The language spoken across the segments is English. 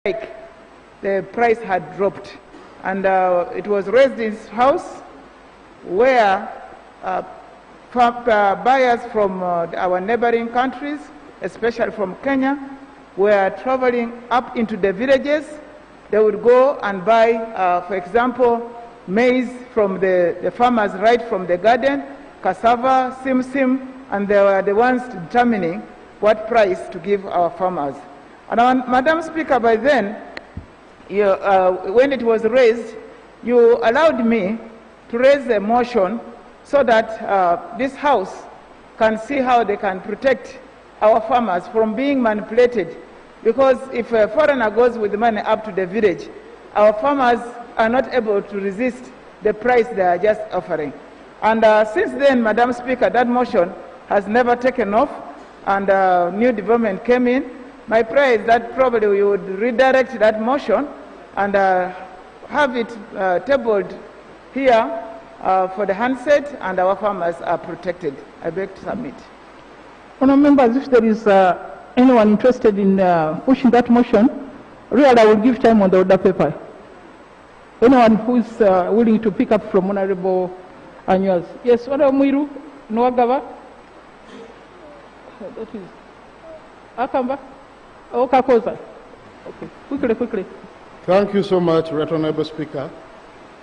like the price had dropped, and it was raised in his house where buyers from our neighboring countries, especially from Kenya, were traveling up into the villages. They would go and buy, for example, maize from the farmers right from the garden, cassava, sim, and they were the ones determining what price to give our farmers. And Madam Speaker, by then, when it was raised, you allowed me to raise a motion so that this House can see how they can protect our farmers from being manipulated. Because if a foreigner goes with money up to the village, our farmers are not able to resist the price they are just offering. And since then, Madam Speaker, that motion has never taken off, and new development came in. My prayer is that probably we would redirect that motion and have it tabled here for the handset, and our farmers are protected. I beg to submit. Honourable members, if there is anyone interested in pushing that motion, really I will give time on the order paper. Anyone who is willing to pick up from Honourable Anywas. Yes, Honourable Mwiru, Nwagaba. That is Akamba. Oh, Kakoza. Okay, quickly. Thank you so much, Right Honourable Speaker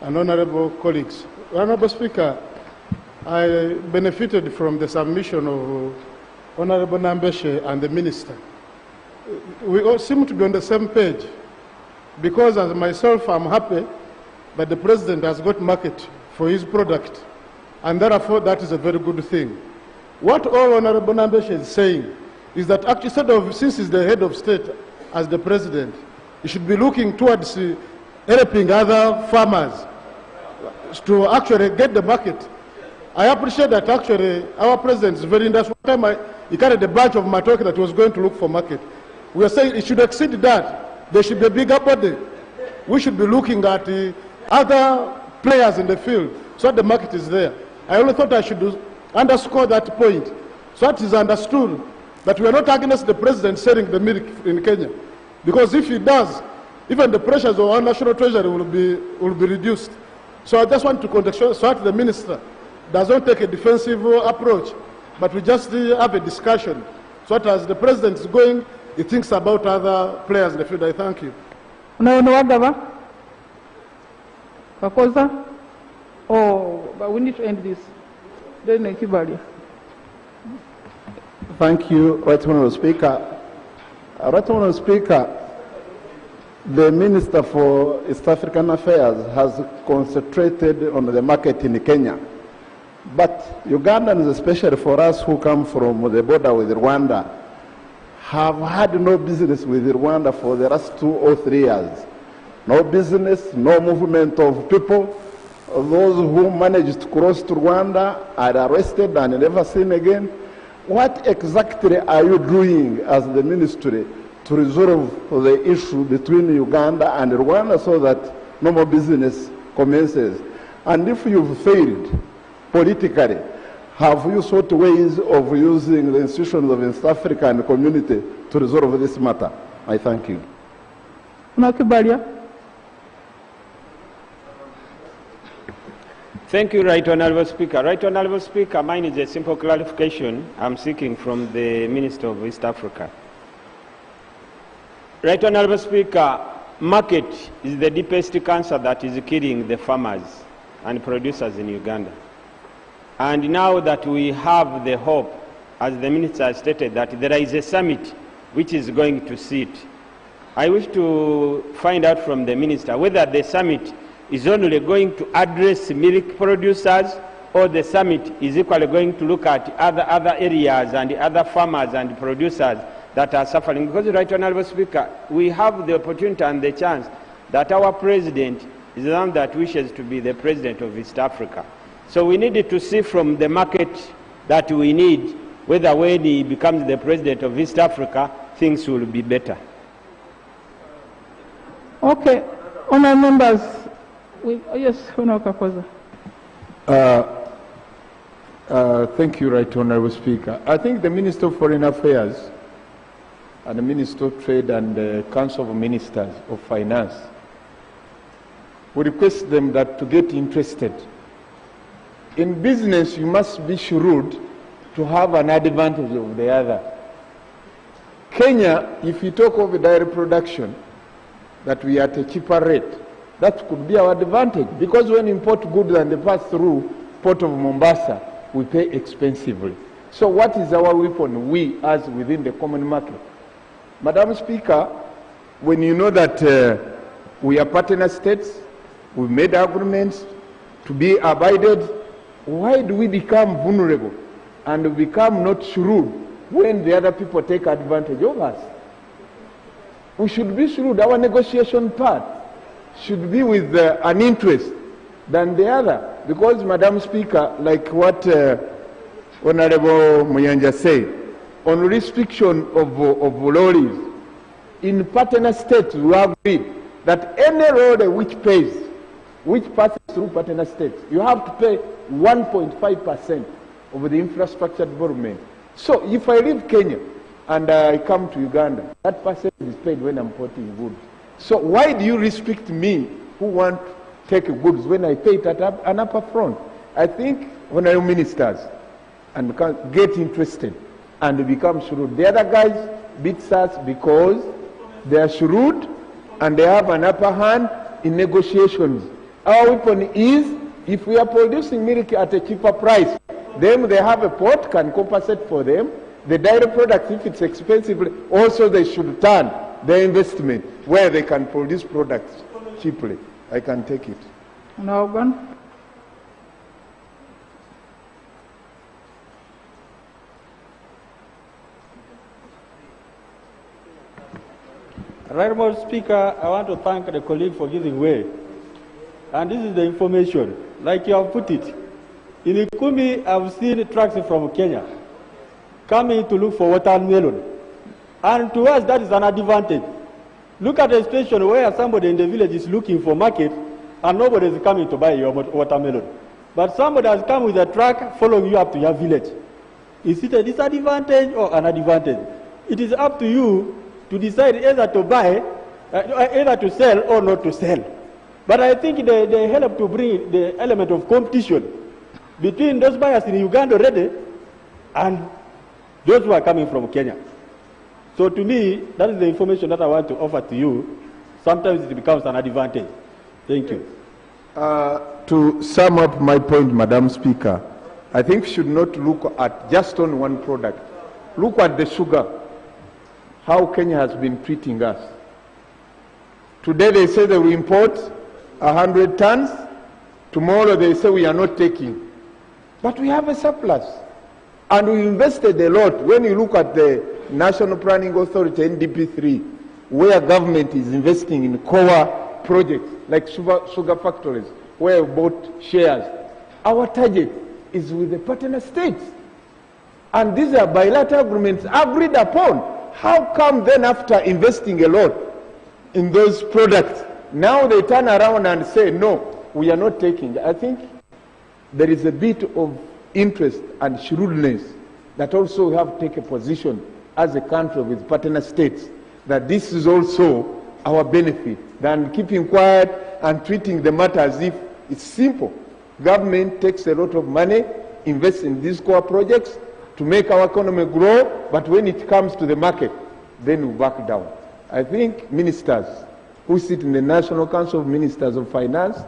and Honourable colleagues. Honourable Speaker, I benefited from the submission of Honourable Nambeshe and the Minister. We all seem to be on the same page, because as myself, I'm happy that the President has got market for his product, and therefore that is a very good thing. What all Honourable Nambeshe is saying is that actually, since he's the head of state as the President, he should be looking towards helping other farmers to actually get the market. I appreciate that actually our President is very industrial. One time he carried a bunch of matoke that he was going to look for market. We are saying it should exceed that. There should be a bigger body. We should be looking at other players in the field so that the market is there. I only thought I should underscore that point so that it is understood that we are not against the President selling the milk in Kenya. Because if he does, even the pressures on our national treasury will be reduced. So I just want to contextualize so that the Minister does not take a defensive approach, but we just have a discussion. So that as the President is going, he thinks about other players in the field. I thank you. Nwagaba? Kakoza? Oh, but we need to end this. Then Kibali. Thank you, Right Honourable Speaker. Right Honourable Speaker, the Minister for East African Affairs has concentrated on the market in Kenya. But Ugandans, especially for us who come from the border with Rwanda, have had no business with Rwanda for the last 2 or 3 years. No business, no movement of people. Those who managed to cross to Rwanda are arrested and never seen again. What exactly are you doing as the ministry to resolve the issue between Uganda and Rwanda so that no more business commences? And if you've failed politically, have you sought ways of using the institutions of East African community to resolve this matter? I thank you. Thank you, Right Honourable Speaker. Right Honourable Speaker, mine is a simple clarification I'm seeking from the Minister of East Africa. Right Honourable Speaker, market is the deepest cancer that is killing the farmers and producers in Uganda. And now that we have the hope, as the Minister has stated, that there is a summit which is going to sit, I wish to find out from the Minister whether the summit is only going to address milk producers, or the summit is equally going to look at other areas and other farmers and producers that are suffering. Because, Right Honourable Speaker, we have the opportunity and the chance that our President is the one that wishes to be the President of East Africa. So we needed to see from the market that we need whether when he becomes the President of East Africa, things will be better. Okay, honourable members. Yes, Honourable Kakoza. Thank you, Right Honourable Speaker. I think the Minister of Foreign Affairs and the Minister of Trade and the Council of Ministers of Finance, we request them that to get interested. In business, you must be shrewd to have an advantage of the other. Kenya, if you talk of dairy production, that we are at a cheaper rate, that could be our advantage, because when we import goods and they pass through Port of Mombasa, we pay expensively. So what is our weapon, we as within the common market? Madam Speaker, when you know that we are partner states, we made agreements to be abided, why do we become vulnerable and become not shrewd when the other people take advantage of us? We should be shrewd. Our negotiation part should be with an interest than the other. Because, Madam Speaker, like what Honorable Muyanja said, on restriction of lorries, in partner states we agree that any road which passes through partner states, you have to pay 1.5% of the infrastructure development. So if I leave Kenya and I come to Uganda, that percentage is paid when I'm importing goods. So why do you restrict me who want to take goods when I pay it at an upper front? I think honorable ministers and get interested and become shrewd. The other guys beat us because they are shrewd and they have an upper hand in negotiations. Our weapon is, if we are producing milk at a cheaper price, then they have a port, can compensate for them. The dairy products, if it's expensive, also they should turn their investment where they can produce products cheaply. I can take it. Now, one. Honorable Speaker, I want to thank the colleague for giving way. And this is the information, like you have put it. In Ikumi, I've seen trucks from Kenya coming to look for watermelon. And to us, that is an advantage. Look at the situation where somebody in the village is looking for market and nobody is coming to buy your watermelon. But somebody has come with a truck following you up to your village. Is it a disadvantage or an advantage? It is up to you to decide either to buy, either to sell or not to sell. But I think they help to bring the element of competition between those buyers in Uganda already and those who are coming from Kenya. So to me, that is the information that I want to offer to you. Sometimes it becomes an advantage. Thank you. To sum up my point, Madam Speaker, I think we should not look at just on one product. Look at the sugar, how Kenya has been treating us. Today they say that we import 100 tons. Tomorrow they say we are not taking. But we have a surplus. And we invested a lot. When you look at the National Planning Authority, NDP3, where government is investing in core projects like sugar factories, where we bought shares, our target is with the partner states. And these are bilateral agreements agreed upon. How come then after investing a lot in those products, now they turn around and say, no, we are not taking? I think there is a bit of interest and shrewdness that also we have to take a position as a country with partner states that this is also our benefit than keeping quiet and treating the matter as if it's simple. Government takes a lot of money, invests in these core projects to make our economy grow, but when it comes to the market, then we back down. I think ministers who sit in the National Council of Ministers of Finance,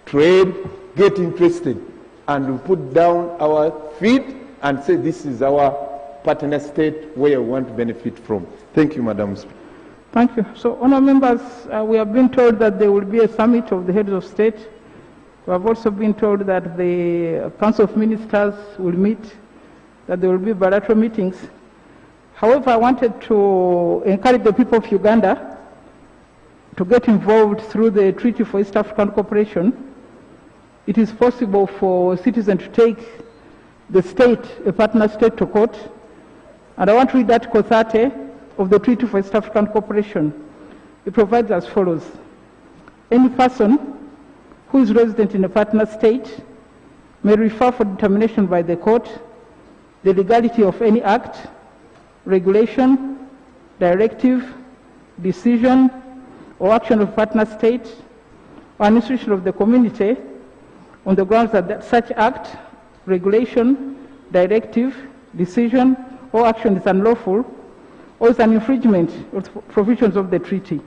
Trade, get interested and we put down our feet and say this is our partner state where we want to benefit from. Thank you, Madam Speaker. Thank you. So, honourable members, we have been told that there will be a summit of the heads of state. We have also been told that the Council of Ministers will meet, that there will be bilateral meetings. However, I wanted to encourage the people of Uganda to get involved through the Treaty for East African Cooperation. It is possible for citizens to take the state, a partner state, to court. And I want to read Article 30 of the Treaty for East African Cooperation. It provides as follows. Any person who is resident in a partner state may refer for determination by the court the legality of any act, regulation, directive, decision, or action of partner state or an institution of the community on the grounds that such act, regulation, directive, decision, or action is unlawful or is an infringement of the provisions of the treaty.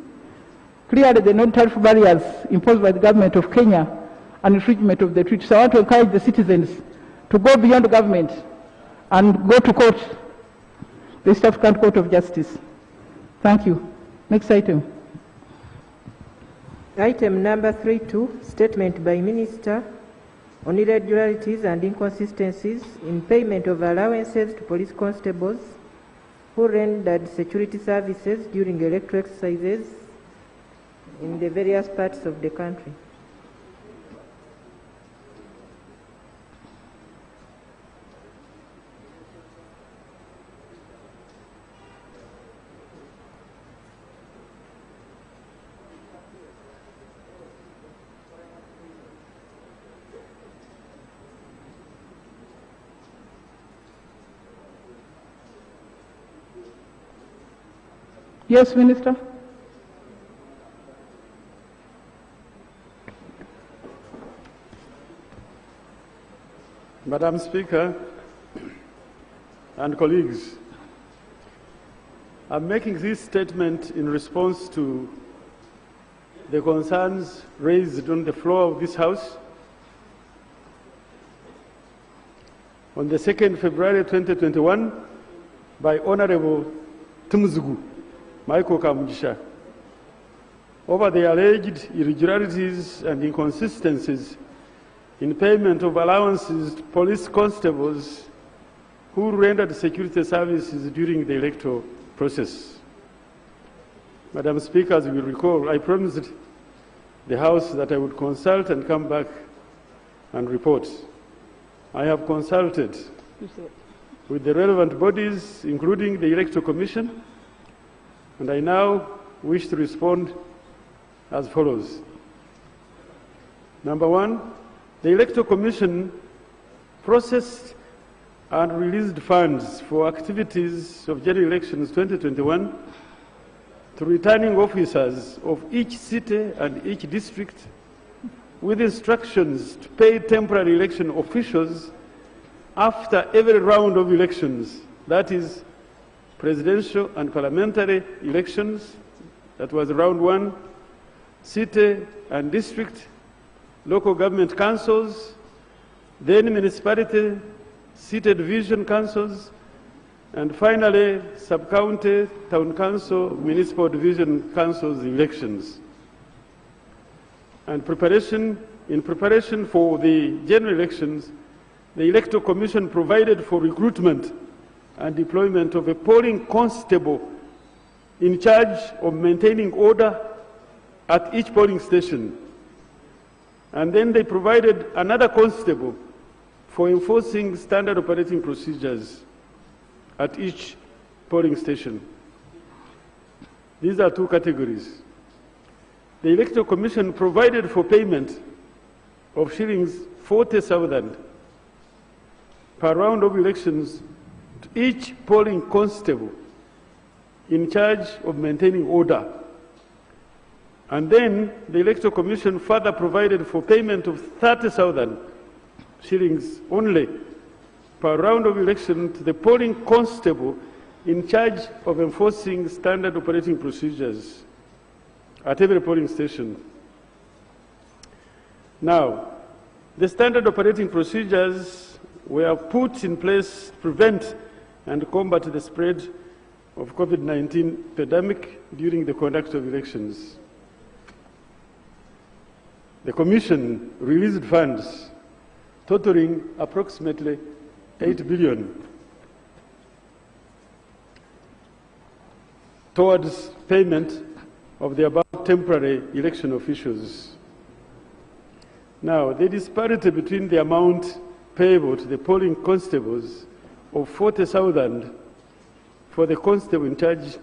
Clearly, the non-tariff barriers imposed by the government of Kenya are an infringement of the treaty. So I want to encourage the citizens to go beyond government and go to court, the East African Court of Justice. Thank you. Next item. Item number 3.2, statement by Minister on irregularities and inconsistencies in payment of allowances to police constables who rendered security services during electoral exercises in the various parts of the country. Yes, Minister. Madam Speaker and colleagues, I'm making this statement in response to the concerns raised on the floor of this House on the 2nd February 2021 by Honorable Tumuzugu Michael Kamugisha over the alleged irregularities and inconsistencies in payment of allowances to police constables who rendered security services during the electoral process. Madam Speaker, as you will recall, I promised the House that I would consult and come back and report. I have consulted with the relevant bodies, including the Electoral Commission, and I now wish to respond as follows. Number one, the Electoral Commission processed and released funds for activities of general elections 2021 to returning officers of each city and each district with instructions to pay temporary election officials after every round of elections, that is, presidential and parliamentary elections, that was round one, city and district, local government councils, then municipality, city division councils, and finally sub-county, town council, municipal division councils elections. And in preparation for the general elections, the Electoral Commission provided for recruitment and deployment of a polling constable in charge of maintaining order at each polling station. And then they provided another constable for enforcing standard operating procedures at each polling station. These are two categories. The Electoral Commission provided for payment of shillings 40,000 per round of elections to each polling constable in charge of maintaining order. And then the Electoral Commission further provided for payment of 30,000 shillings only per round of election to the polling constable in charge of enforcing standard operating procedures at every polling station. Now, the standard operating procedures were put in place to prevent and combat the spread of COVID-19 pandemic during the conduct of elections. The Commission released funds totaling approximately 8 billion towards payment of the above temporary election officials. Now, the disparity between the amount payable to the polling constables of 40,000 for the constable in charge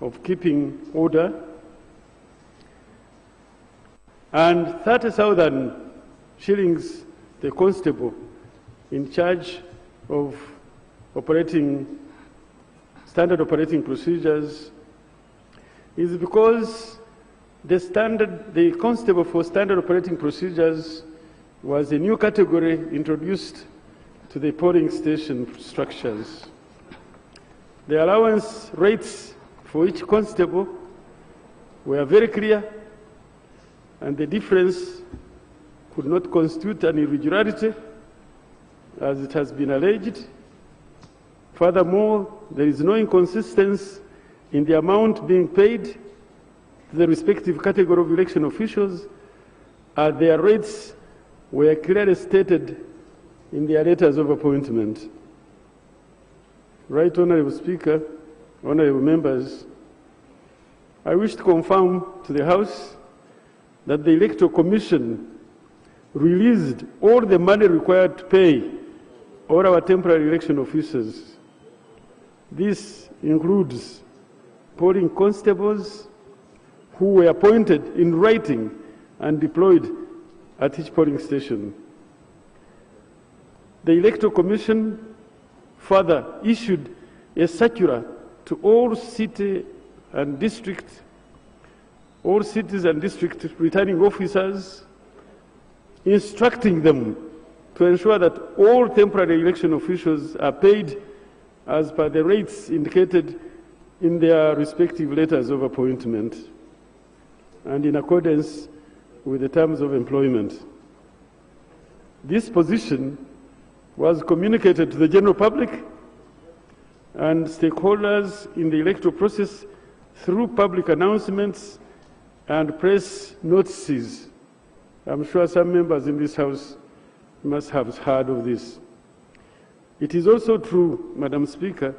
of keeping order and 30,000 shillings the constable in charge of operating standard operating procedures is because the constable for standard operating procedures was a new category introduced to the polling station structures. The allowance rates for each constable were very clear, and the difference could not constitute an irregularity, as it has been alleged. Furthermore, there is no inconsistency in the amount being paid to the respective category of election officials, as their rates were clearly stated in their letters of appointment. Right Honourable Speaker, honourable members, I wish to confirm to the House that the Electoral Commission released all the money required to pay all our temporary election officers. This includes polling constables who were appointed in writing and deployed at each polling station. The Electoral Commission further issued a circular to all cities and district returning officers, instructing them to ensure that all temporary election officials are paid as per the rates indicated in their respective letters of appointment and in accordance with the terms of employment. This position was communicated to the general public and stakeholders in the electoral process through public announcements and press notices. I'm sure some members in this House must have heard of this. It is also true, Madam Speaker,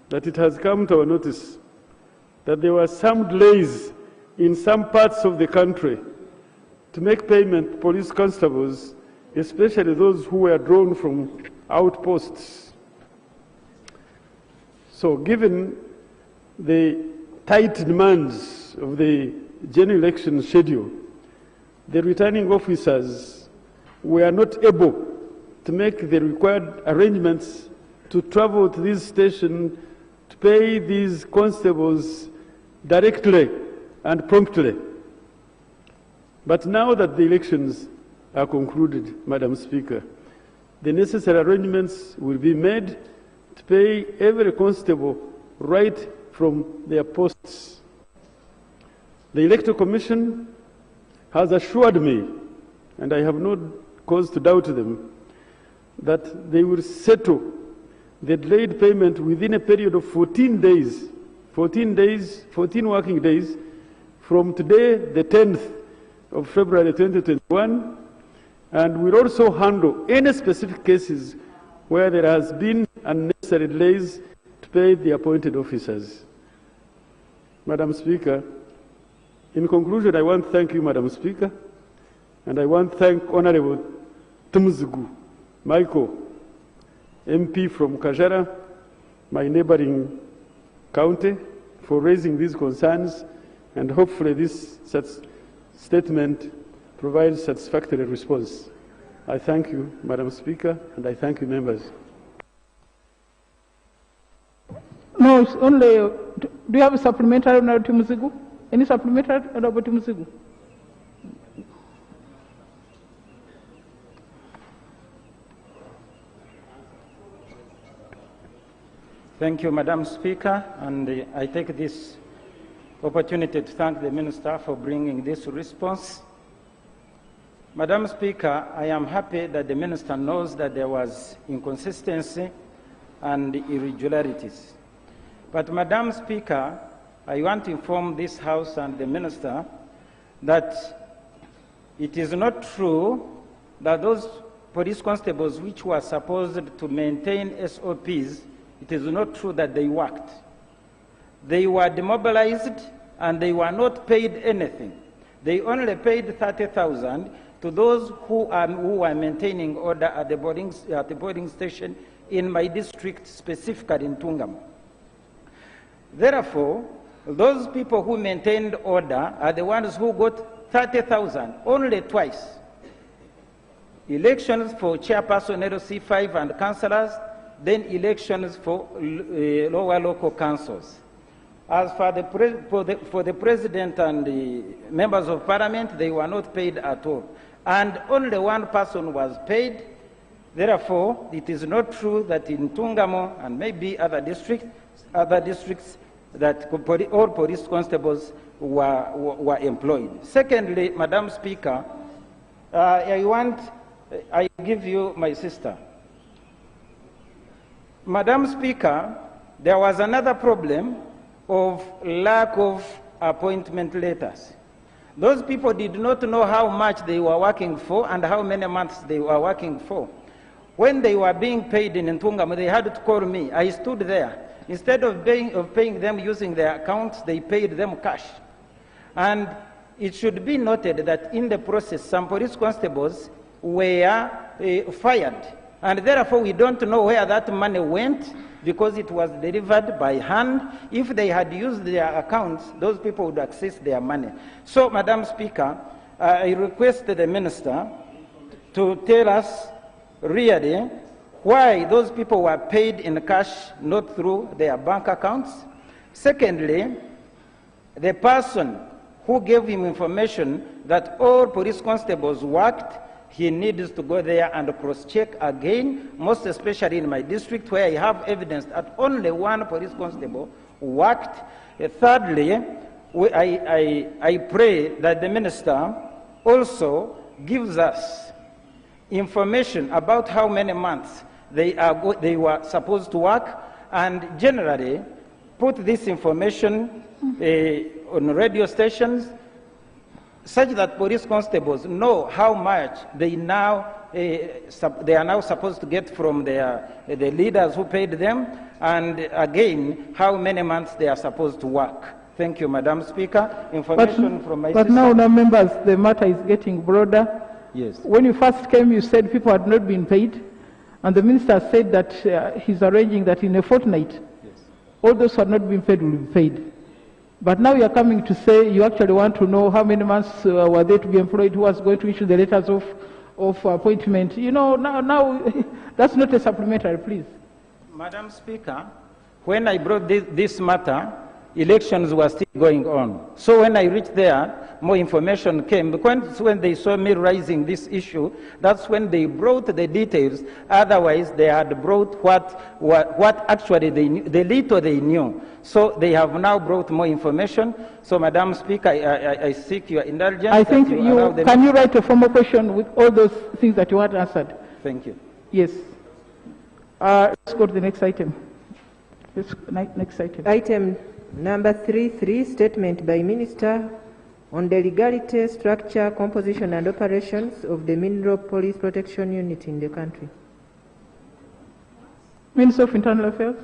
that it has come to our notice that there were some delays in some parts of the country to make payment to police constables, especially those who were drawn from outposts. So given the tight demands of the general election schedule, the returning officers were not able to make the required arrangements to travel to this station to pay these constables directly and promptly. But now that the elections are concluded, Madam Speaker, the necessary arrangements will be made to pay every constable right from their posts. The Electoral Commission has assured me, and I have no cause to doubt them, that they will settle the delayed payment within a period of 14 working days from today, the 10th of February 2021, and will also handle any specific cases where there has been unnecessary delays to pay the appointed officers. Madam Speaker, in conclusion, I want to thank you, Madam Speaker, and I want to thank Honourable Tumuzugu Michael, MP from Kajara, my neighbouring county, for raising these concerns, and hopefully this statement provides satisfactory response. I thank you, Madam Speaker, and I thank you, members. No, it's only, do you have a supplementary, Honourable Tumuzugu? Any supplementary, Honourable Tumuzugu? Thank you, Madam Speaker, and I take this opportunity to thank the Minister for bringing this response. Madam Speaker, I am happy that the Minister knows that there was inconsistency and irregularities. But Madam Speaker, I want to inform this House and the Minister that it is not true that those police constables which were supposed to maintain SOPs, it is not true that they worked. They were demobilized and they were not paid anything. They only paid 30,000 to those who were maintaining order at the boarding station in my district, specifically in Tungamo. Therefore, those people who maintained order are the ones who got 30,000 only twice. Elections for chairperson LC5 and councillors, then elections for lower local councils. As for the president and the members of parliament, they were not paid at all. And only one person was paid. Therefore, it is not true that in Tungamo and maybe other districts that all police constables were employed. Secondly, Madam Speaker, I give you my sister. Madam Speaker, there was another problem of lack of appointment letters. Those people did not know how much they were working for and how many months they were working for. When they were being paid in Ntungamo, they had to call me. I stood there. Instead of paying them using their accounts, they paid them cash. And it should be noted that in the process, some police constables were fired. And therefore, we don't know where that money went because it was delivered by hand. If they had used their accounts, those people would access their money. So, Madam Speaker, I request the Minister to tell us really why those people were paid in cash, not through their bank accounts. Secondly, the person who gave him information that all police constables worked, he needs to go there and cross-check again, most especially in my district where I have evidence that only one police constable worked. Thirdly, I pray that the Minister also gives us information about how many months they were supposed to work, and generally put this information on radio stations such that police constables know how much they are now supposed to get from the leaders who paid them, and again, how many months they are supposed to work. Thank you, Madam Speaker. Information from my sister. But now, members, the matter is getting broader. Yes. When you first came, you said people had not been paid, and the minister said that he's arranging that in a fortnight, yes, all those who had not been paid will be paid. But now you are coming to say you actually want to know how many months were they to be employed, who was going to issue the letters of appointment. You know, now that's not a supplementary, please. Madam Speaker, when I brought this matter, elections were still going on. So when I reached there, more information came. Because when they saw me raising this issue, that's when they brought the details. Otherwise, they had brought what actually they knew, the little they knew. So they have now brought more information. So, Madam Speaker, I seek your indulgence. I think can you write a formal question with all those things that you want answered? Thank you. Yes. Let's go to the next item. Next item. Item number 3.3, statement by Minister on the legality, structure, composition and operations of the Mineral Police Protection Unit in the country. Minister of Internal Affairs.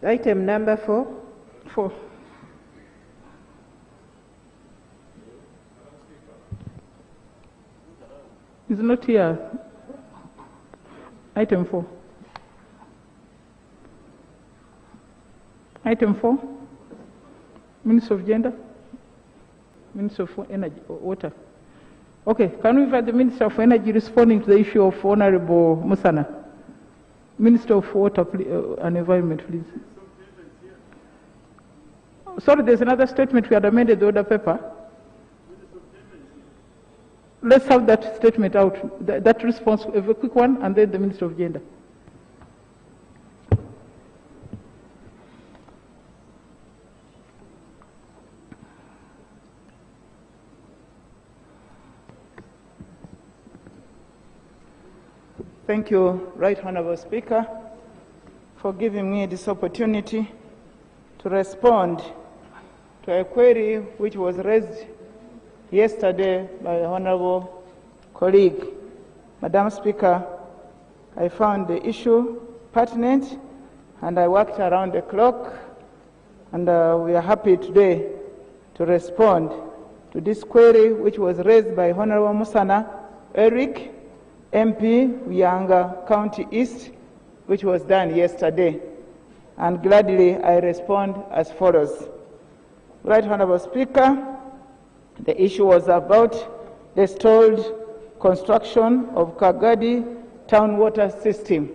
Item number 4. 4. He's not here. Item 4. Item 4. Minister of Gender. Minister of Energy, Water. Okay, can we invite the Minister of Energy responding to the issue of Honorable Musana? Minister of Water and Environment, please. Sorry, there's another statement. We had amended the order paper. Let's have that statement out, that response, a very quick one, and then the Minister of Gender. Thank you, Right Honourable Speaker, for giving me this opportunity to respond to a query which was raised yesterday by an honourable colleague. Madam Speaker, I found the issue pertinent and I worked around the clock, and we are happy today to respond to this query which was raised by Honourable Musana Eric, MP, Uyanga County East, which was done yesterday. And gladly I respond as follows. Right Honourable Speaker, the issue was about the stalled construction of Kagadi town water system.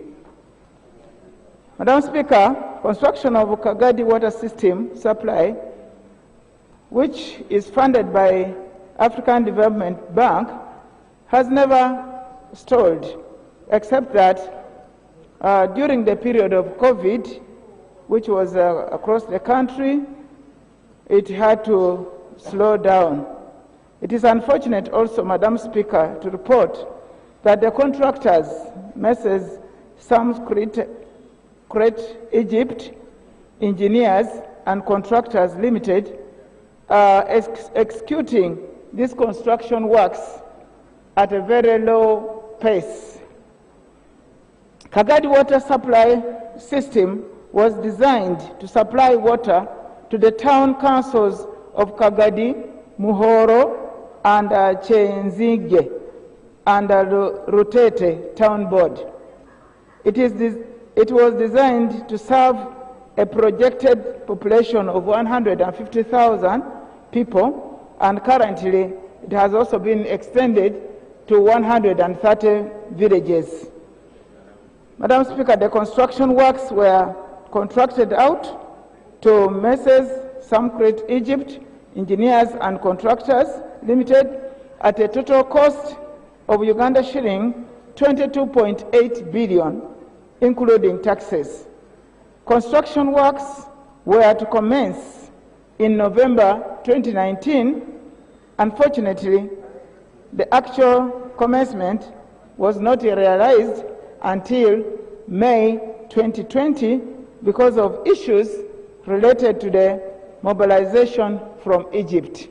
Madam Speaker, construction of Kagadi water system supply, which is funded by African Development Bank, has never stalled, except that during the period of COVID, which was across the country, it had to slow down. It is unfortunate also, Madam Speaker, to report that the contractors, Messrs. Samskrit Egypt Engineers and Contractors Limited, are executing these construction works at a very low pace. Kagadi water supply system was designed to supply water to the town councils of Kagadi, Muhoro, and Chenzige, and Rutete Town Board. It was designed to serve a projected population of 150,000 people, and currently it has also been extended to 130 villages. Madam Speaker, the construction works were contracted out to Messrs. Samskrit Egypt Engineers and Contractors Limited at a total cost of Uganda shilling 22.8 billion, including taxes. Construction works were to commence in November 2019. Unfortunately, the actual commencement was not realized until May 2020 because of issues related to the mobilization from Egypt.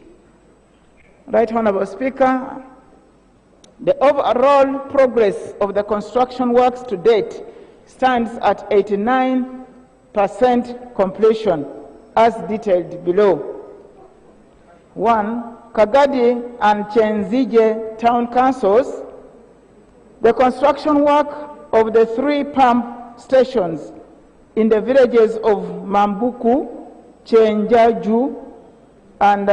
Right Honorable Speaker, the overall progress of the construction works to date stands at 89% completion, as detailed below. 1. Kagadi and Chenzige town councils. The construction work of the 3 pump stations in the villages of Mambuku, Chenjaju, and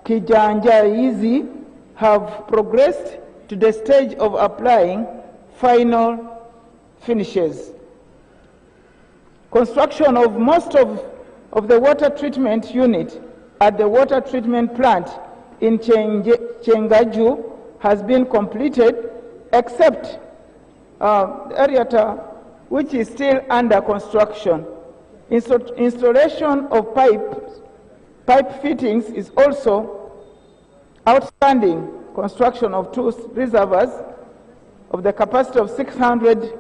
Kijanjaizi have progressed to the stage of applying final finishes. Construction of most of the water treatment unit at the water treatment plant in Chengaju has been completed, except Ariata, which is still under construction. Installation of pipe fittings is also outstanding. Construction of 2 reservoirs of the capacity of 600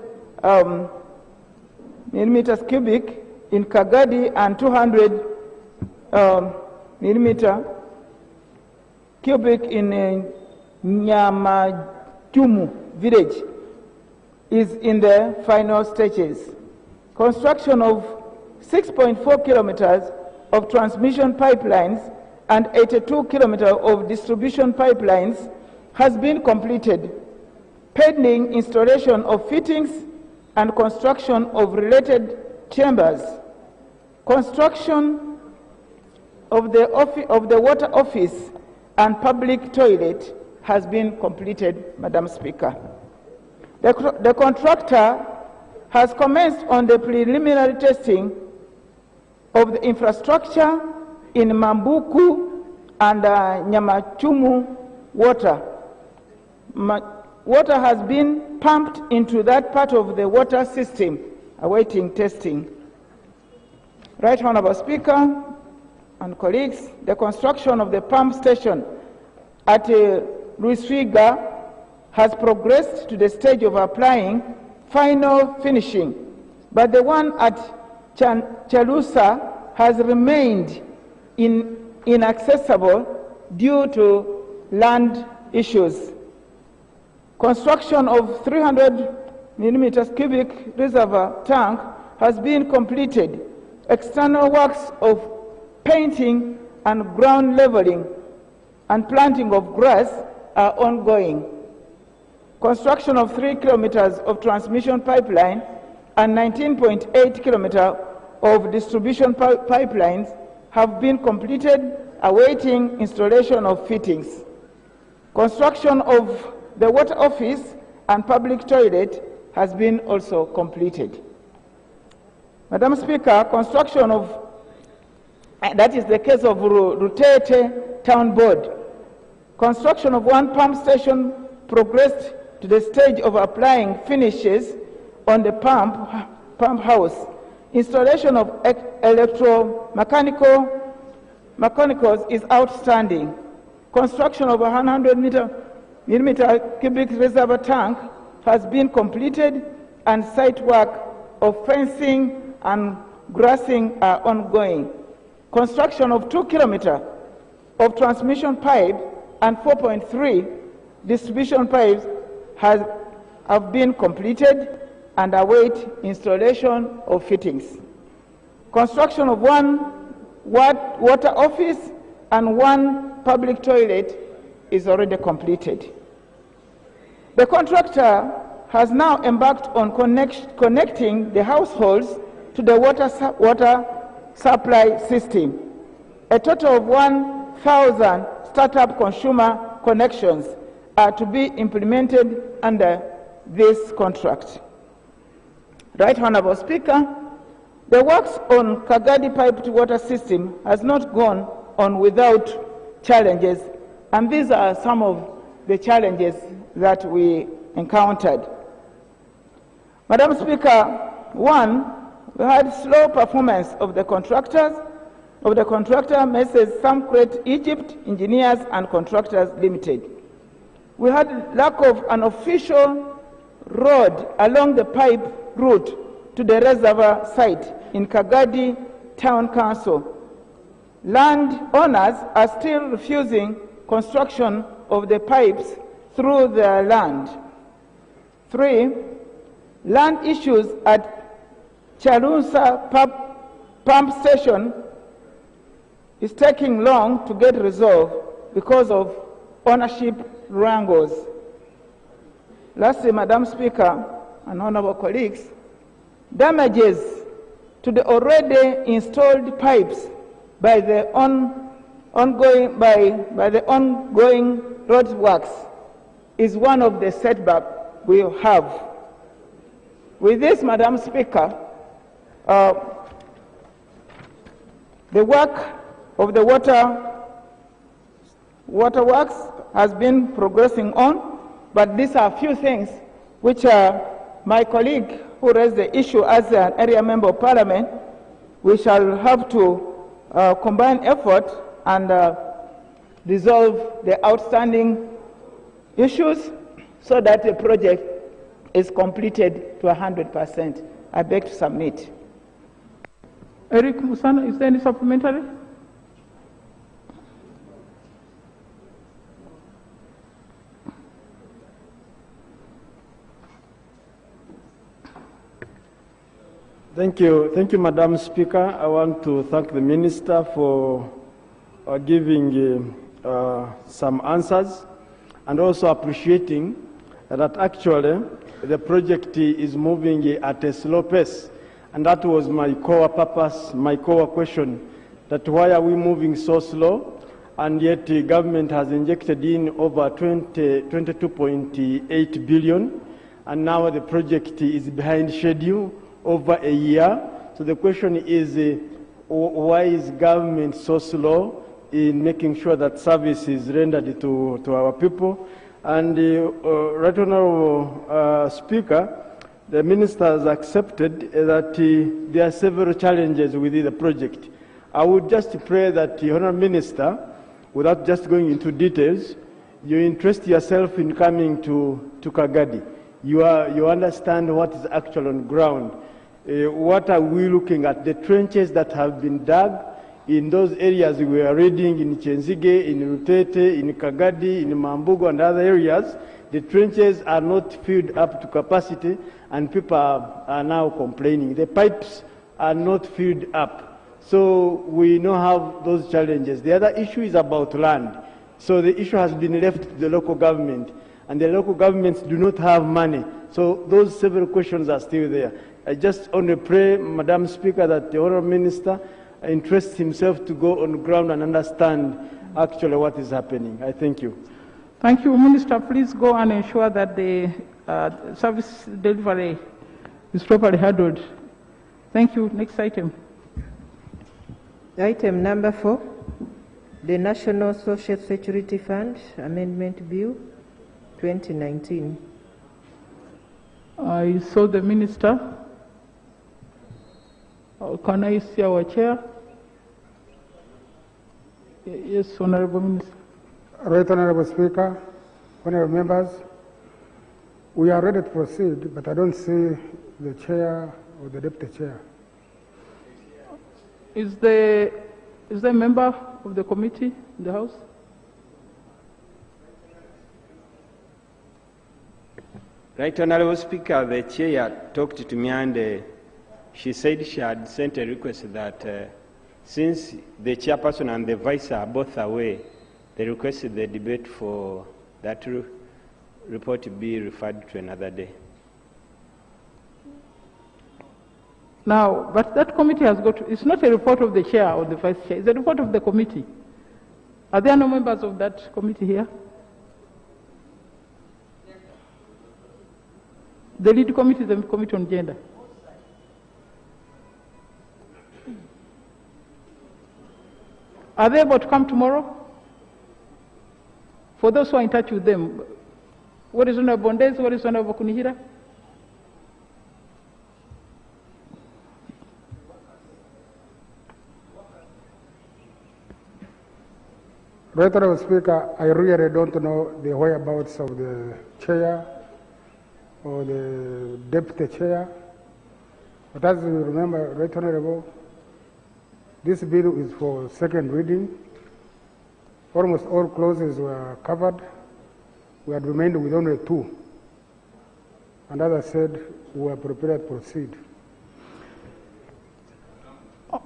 millimeters cubic in Kagadi and 200 millimeter cubic in Nyamajumu village is in the final stages. Construction of 6.4 kilometers of transmission pipelines and 82 kilometers of distribution pipelines has been completed, pending installation of fittings and construction of related chambers. Construction of the water office and public toilet has been completed, Madam Speaker. The contractor has commenced on the preliminary testing of the infrastructure in Mambuku and Nyamachumu water. Water has been pumped into that part of the water system, awaiting testing. Right Honorable Speaker and colleagues, the construction of the pump station at Ruiswiga has progressed to the stage of applying final finishing, but the one at Chalusa has remained inaccessible due to land issues. Construction of 300 millimeters cubic reservoir tank has been completed. External works of painting and ground leveling and planting of grass are ongoing. Construction of 3 kilometers of transmission pipeline and 19.8 kilometers of distribution pipelines have been completed, awaiting installation of fittings. Construction of the water office and public toilet has been also completed. Madam Speaker, construction of, that is the case of Rutete Town Board. Construction of one pump station progressed to the stage of applying finishes on the pump house. Installation of mechanicals is outstanding. Construction of a 100 millimeter cubic reservoir tank has been completed, and site work of fencing and grassing are ongoing. Construction of 2 kilometers of transmission pipe and 4.3 distribution pipes have been completed and await installation of fittings. Construction of one water office and one public toilet is already completed. The contractor has now embarked on connecting the households to the water supply system. A total of 1,000 startup consumer connections are to be implemented under this contract. Right Honourable Speaker, the works on Kagadi piped water system has not gone on without challenges, and these are some of the challenges that we encountered. Madam Speaker, one, we had slow performance of the contractor, Mrs. Samcret Egypt Engineers and Contractors Limited. We had lack of an official road along the pipe route to the reservoir site in Kagadi Town Council. Landowners are still refusing construction of the pipes through their land. 3, land issues at Charunsa pump station is taking long to get resolved because of ownership wrangles. Lastly, Madam Speaker and honourable colleagues, damages to the already installed pipes by the ongoing roadworks is one of the setbacks we have. With this, Madam Speaker, the work of the waterworks has been progressing on, but these are a few things which my colleague who raised the issue as an area member of parliament, we shall have to combine effort and resolve the outstanding issues so that the project is completed to 100%. I beg to submit. Eric Musana, is there any supplementary? Thank you, Madam Speaker. I want to thank the Minister for giving some answers, and also appreciating that actually the project is moving at a slow pace. And that was my core purpose, my core question, that why are we moving so slow, and yet the government has injected in over 22.8 billion, and now the project is behind schedule over a year. So the question is, why is government so slow in making sure that service is rendered to our people? And Right Honourable Speaker, the Minister has accepted that there are several challenges within the project. I would just pray that the Honourable Minister, without just going into details, you interest yourself in coming to Kagadi. You understand what is actually on ground. What are we looking at? The trenches that have been dug in those areas we are reading in Chenzige, in Rutete, in Kagadi, in Mambugo and other areas, the trenches are not filled up to capacity, and people are now complaining. The pipes are not filled up. So we now have those challenges. The other issue is about land. So the issue has been left to the local government, and the local governments do not have money. So those several questions are still there. I just want to pray, Madam Speaker, that the Honourable Minister interests himself to go on the ground and understand actually what is happening. I thank you. Thank you, Minister. Please go and ensure that the service delivery is properly handled. Thank you. Next item. Item number 4, the National Social Security Fund Amendment Bill 2019. I saw the Minister. Can I see our chair? Yes, Honorable Minister. Right, Honorable Speaker, honorable members, we are ready to proceed, but I don't see the chair or the deputy chair. Is there a member of the committee in the House? Right, Honorable Speaker, the chair talked to me and she said she had sent a request that since the chairperson and the vice are both away, they requested the debate for that report to be referred to another day. Now, but that committee has got, it's not a report of the chair or the vice chair, it's a report of the committee. Are there no members of that committee here? The lead committee is the Committee on Gender. Are they able to come tomorrow? For those who are in touch with them, what is Honorable Bondez, what is Honorable Kunihira? Right, Honorable Speaker, I really don't know the whereabouts of the chair or the deputy chair. But as you remember, Right Honorable, this bill is for second reading. Almost all clauses were covered. We had remained with only 2. And as I said, we are prepared to proceed.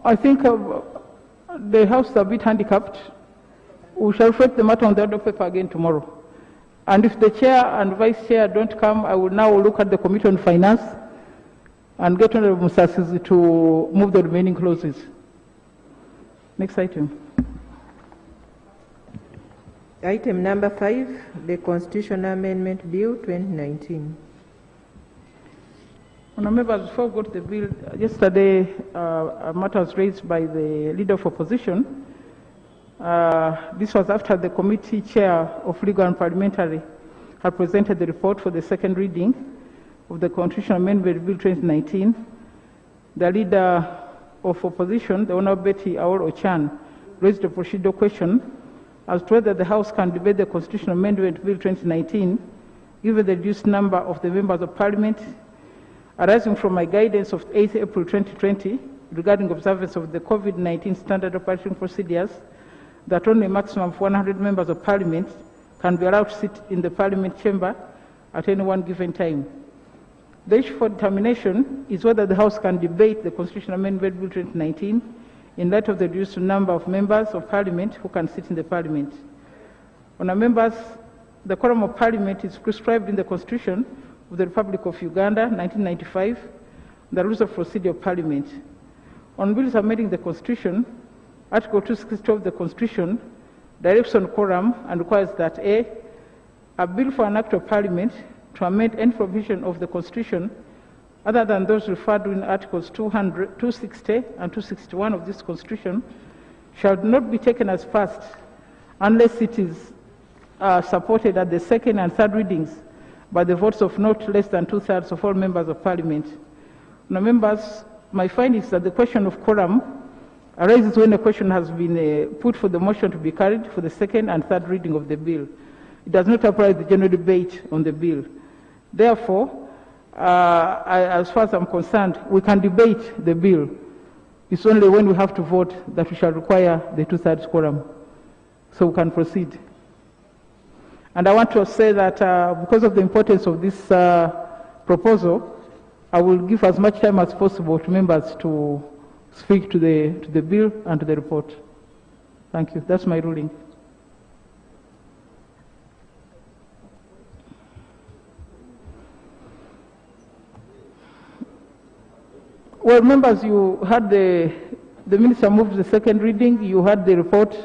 I think the House is a bit handicapped. We shall reflect the matter on the order paper again tomorrow. And if the chair and vice chair don't come, I will now look at the Committee on Finance and get Honorable Musasizi to move the remaining clauses. Next item. Item number 5, the Constitutional Amendment Bill 2019. Honourable members, before we go to the bill, yesterday a matter was raised by the Leader of Opposition. This was after the committee chair of Legal and Parliamentary had presented the report for the second reading of the Constitutional Amendment Bill 2019. The Leader of Opposition, the Honourable Betty Aol Ochan, raised a procedural question as to whether the House can debate the Constitutional Amendment Bill 2019 given the reduced number of the members of Parliament, arising from my guidance of 8th April 2020 regarding observance of the COVID-19 standard operating procedures, that only a maximum of 100 members of Parliament can be allowed to sit in the Parliament chamber at any one given time. The issue for determination is whether the House can debate the Constitutional Amendment Bill 2019 in light of the reduced number of members of Parliament who can sit in the Parliament. Honourable members, the quorum of Parliament is prescribed in the Constitution of the Republic of Uganda, 1995, the rules of procedure of Parliament. On bills amending the Constitution, Article 262 of the Constitution directs on quorum and requires that a bill for an Act of Parliament to amend any provision of the Constitution other than those referred to in Articles 200, 260 and 261 of this Constitution shall not be taken as passed unless it is supported at the second and third readings by the votes of not less than 2/3 of all members of Parliament. Now, members, my finding is that the question of quorum arises when a question has been put for the motion to be carried for the second and third reading of the bill. It does not apply to the general debate on the bill. Therefore, as far as I'm concerned, we can debate the bill. It's only when we have to vote that we shall require the 2/3 quorum. So we can proceed. And I want to say that because of the importance of this proposal, I will give as much time as possible to members to speak to the bill and to the report. Thank you. That's my ruling. Well, members, you had the minister moved the second reading. You had the report.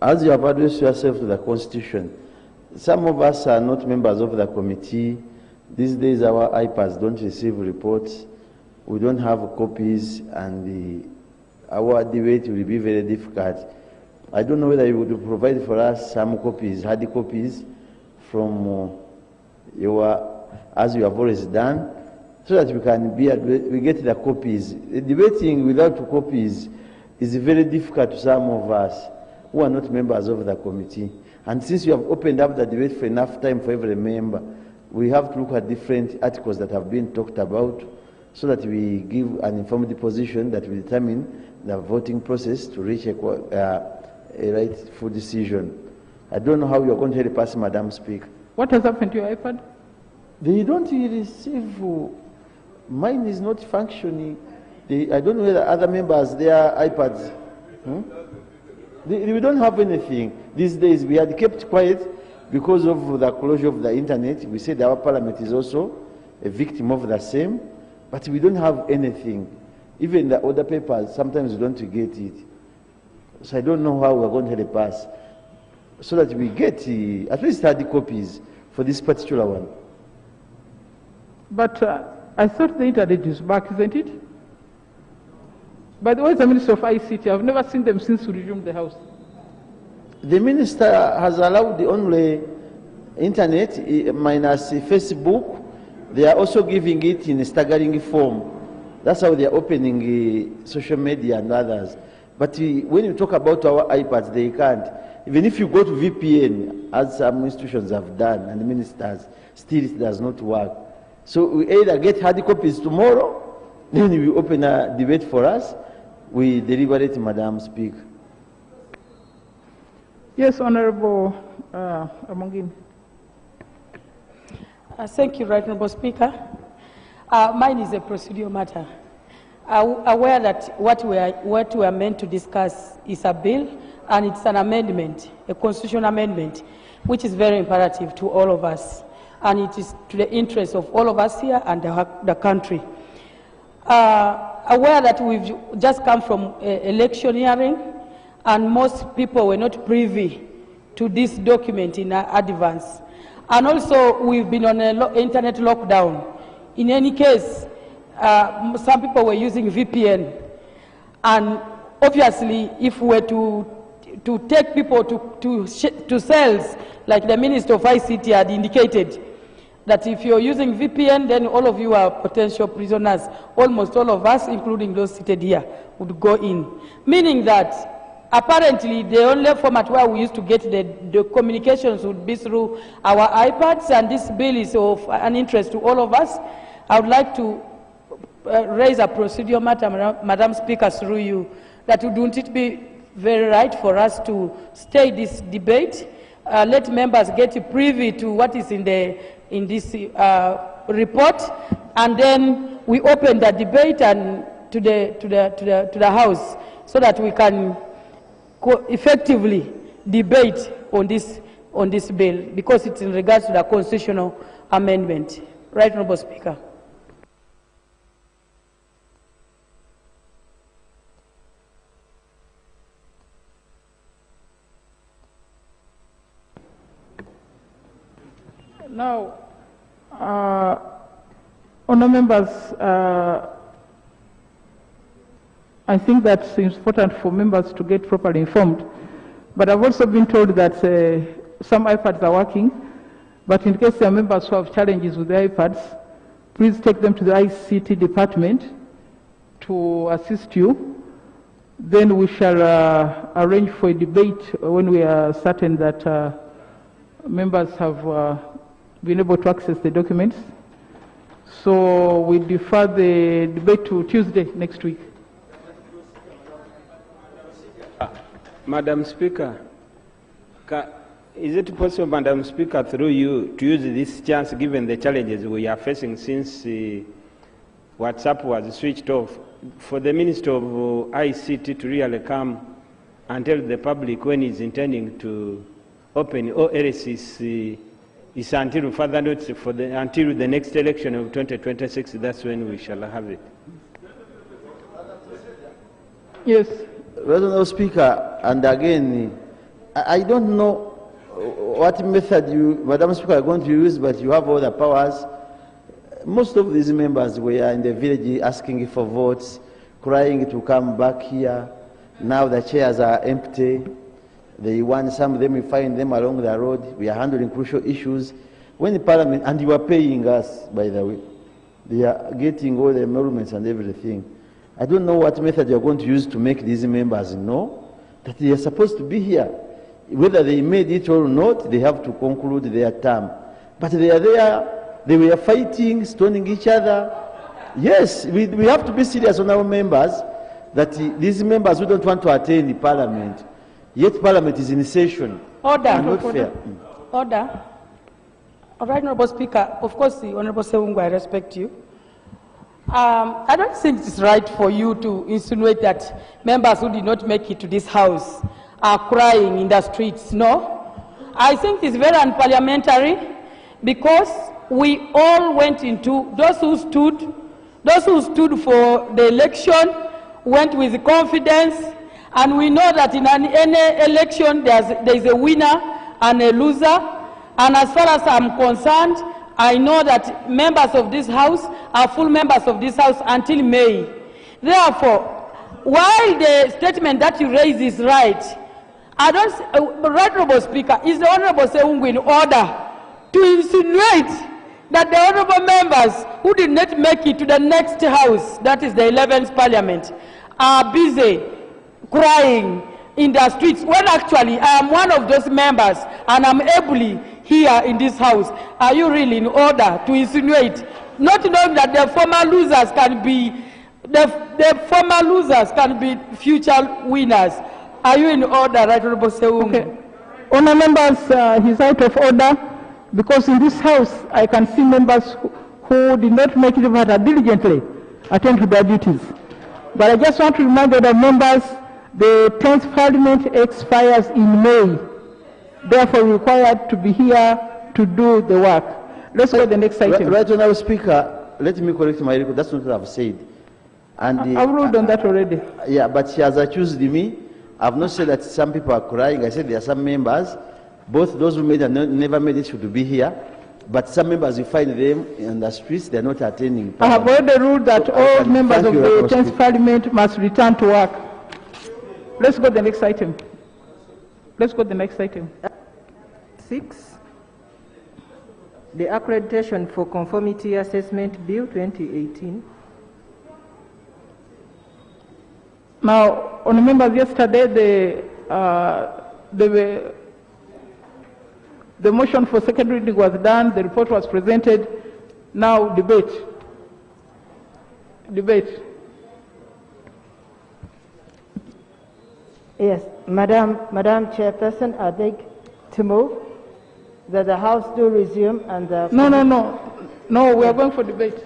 as you have addressed yourself to the Constitution, some of us are not members of the committee. These days our iPads don't receive reports. We don't have copies, and our debate will be very difficult. I don't know whether you would provide for us some copies, hard copies, from as you have always done, so that we get the copies. Debating without copies is very difficult to some of us who are not members of the committee. And since you have opened up the debate for enough time for every member, we have to look at different articles that have been talked about, so that we give an informed position that will determine the voting process to reach a rightful decision. I don't know how you are going to help us, Madam Speaker. What has happened to your iPad? They don't receive. Mine is not functioning. I don't know whether other members, their iPads. We don't have anything. These days we had kept quiet because of the closure of the internet. We said our parliament is also a victim of the same, but we don't have anything. Even the other papers, sometimes we don't get it. So I don't know how we're going to help us, so that we get at least 30 copies for this particular one. But I thought the internet is back, isn't it? By the way, the Minister of ICT, I've never seen them since we resumed the House. The Minister has allowed the only internet minus Facebook. They are also giving it in a staggering form. That's how they are opening social media and others. But when you talk about our iPads, they can't. Even if you go to VPN, as some institutions have done, and the ministers, still it does not work. So we either get hard copies tomorrow, then we open a debate for us, we deliberate, Madam Speaker. Yes, Honorable Amongin. Thank you, Right Honorable Speaker. Mine is a procedural matter. Aware that what we are meant to discuss is a bill, and it's an amendment, a constitutional amendment, which is very imperative to all of us, and it is to the interest of all of us here and the country. Aware that we've just come from electioneering, and most people were not privy to this document in advance. And also, we've been on an internet lockdown. In any case, some people were using VPN. And obviously, if we were to take people to cells, like the Minister of ICT had indicated, that if you're using VPN, then all of you are potential prisoners. Almost all of us, including those seated here, would go in. Meaning that apparently the only format where we used to get the communications would be through our iPads, and this bill is of an interest to all of us. I would like to raise a procedural matter, Madam Speaker, through you, that wouldn't it be very right for us to stay this debate, let members get privy to what is in this report, and then we open the debate and to the House, so that we can effectively debate on this bill, because it's in regards to the constitutional amendment. Right, Honorable Speaker. Now, honourable members, I think that it's important for members to get properly informed. But I've also been told that some iPads are working. But in case there are members who have challenges with the iPads, please take them to the ICT department to assist you. Then we shall arrange for a debate when we are certain that members have been able to access the documents. So we defer the debate to Tuesday next week. Madam Speaker, is it possible, Madam Speaker, through you, to use this chance, given the challenges we are facing since WhatsApp was switched off, for the Minister of ICT to really come and tell the public when he's intending to open, or else is until further notice, until the next election of 2026, that's when we shall have it. Yes. Honourable Speaker, and again, I don't know what method you, Madam Speaker, are going to use, but you have all the powers. Most of these members were in the village asking for votes, crying to come back here. Now the chairs are empty. They want some of them, we find them along the road. We are handling crucial issues. When the Parliament, and you are paying us, by the way, they are getting all the emoluments and everything. I don't know what method you are going to use to make these members know that they are supposed to be here. Whether they made it or not, they have to conclude their term. But they are there, they were fighting, stoning each other. Yes, we have to be serious on our members, that these members who don't want to attend the Parliament, yet Parliament is in session. Order. Not fair. Order. All right, Honourable Speaker, of course, the Honourable Sewungu, I respect you. I don't think it's right for you to insinuate that members who did not make it to this House are crying in the streets. No. I think it's very unparliamentary because we all went into, those who stood for the election went with confidence, and we know that in any election there is a winner and a loser. And as far as I'm concerned, I know that members of this House are full members of this House until May. Therefore, while the statement that you raise is right, I don't, right, Honourable Speaker, is the Honourable Sewungu in order to insinuate that the honourable members who did not make it to the next House, that is the 11th Parliament, are busy crying in the streets, when actually I am one of those members and I'm ably here in this House. Are you really in order to insinuate, not knowing that the former losers can be, the former losers can be future winners? Are you in order, right, Honourable Sewungu? Okay. Honour members, he's out of order, because in this House I can see members who did not make it but diligently attend to their duties. But I just want to remind the members, the 10th Parliament expires in May. Therefore, required to be here to do the work. Let's go to the next item. Right, Honourable Speaker, let me correct my record. That's not what I've said. And I've ruled on that already. Yeah, but she has accused me. I've not said that some people are crying. I said there are some members, both those who made and never made it, should be here. But some members, you find them in the streets, they're not attending. I have already ruled that all members of the 10th Parliament must return to work. Let's go to the next item. Let's go to the next item. 6. The Accreditation for Conformity Assessment Bill 2018. Now, on members, yesterday the motion for second reading was done, the report was presented. Now, debate. Debate. Yes, Madam Chairperson, I'd like to move that the House do resume and the... No, we are going for debate.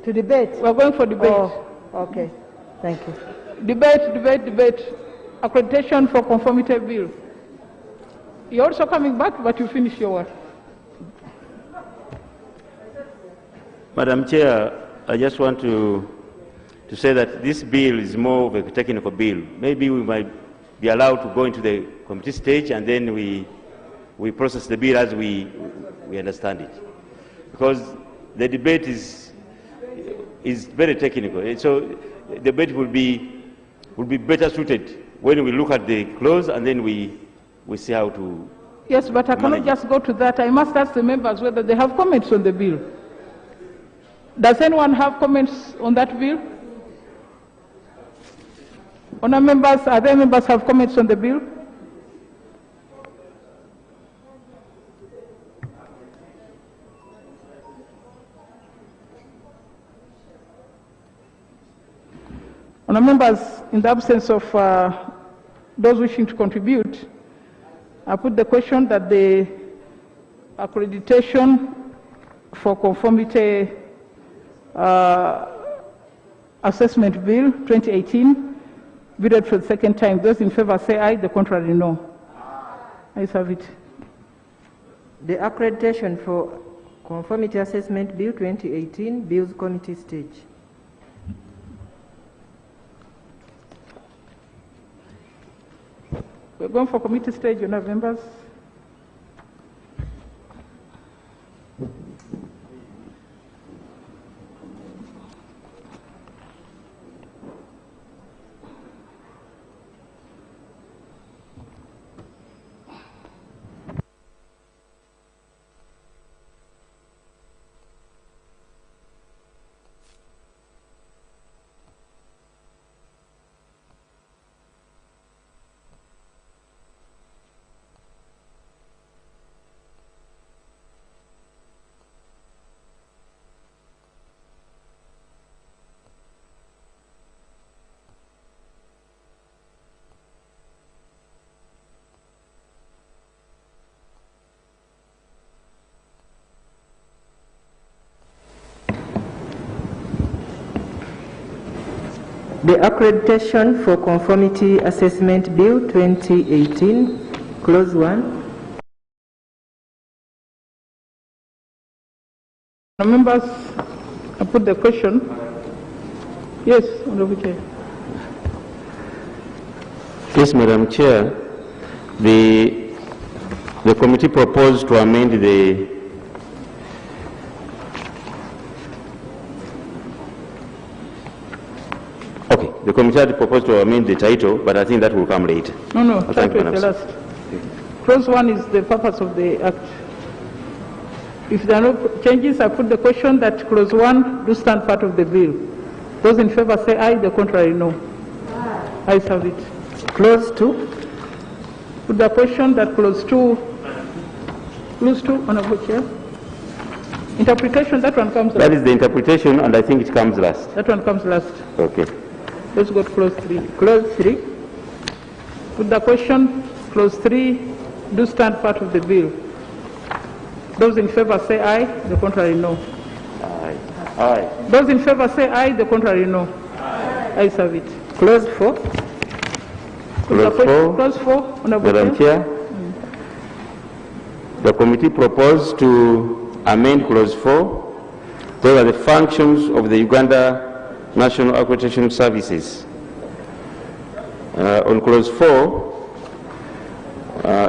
To debate? We are going for debate. Oh, okay, thank you. Debate. Accreditation for Conformity Bill. You're also coming back, but you finish your work. Madam Chair, I just want to say that this bill is more of a technical bill. Maybe we might be allowed to go into the committee stage and then we process the bill as we understand it. Because the debate is very technical. So the debate will be better suited when we look at the clause and then we see how to... Yes, but I cannot just go to that. I must ask the members whether they have comments on the bill. Does anyone have comments on that bill? Honour members, are there members have comments on the bill? Honour members, in the absence of those wishing to contribute, I put the question that the accreditation for conformity assessment bill 2018 be read for the second time. Those in favor say aye, the contrary no. Ayes have it. The accreditation for conformity assessment bill 2018 bills committee stage. We're going for committee stage, honourable members. The Accreditation for Conformity Assessment Bill 2018, Clause 1. Members, I put the question. Yes, Honorable Chair. Yes, Madam Chair. The committee proposed to amend the The committee had proposed to amend the title, but I think that will come later. No, title is the last. Clause 1 is the purpose of the Act. If there are no changes, I put the question that Clause 1 do stand part of the bill. Those in favour say aye, the contrary no. Ayes have it. Clause 2. Put the question that Clause 2, Honourable Chair. Interpretation, that one comes last. That is the interpretation, and I think it comes last. That one comes last. Okay. Let's go to Clause 3. Clause 3. Put the question, Clause 3 do stand part of the bill. Those in favour say aye, the contrary no. Aye. Aye. Those in favour say aye, the contrary no. Aye. Ayes have it. Clause 4. Clause 4, Honourable Madam Chair. The committee proposed to amend Clause 4. Those are the functions of the Uganda National Accreditation Services. On Clause 4,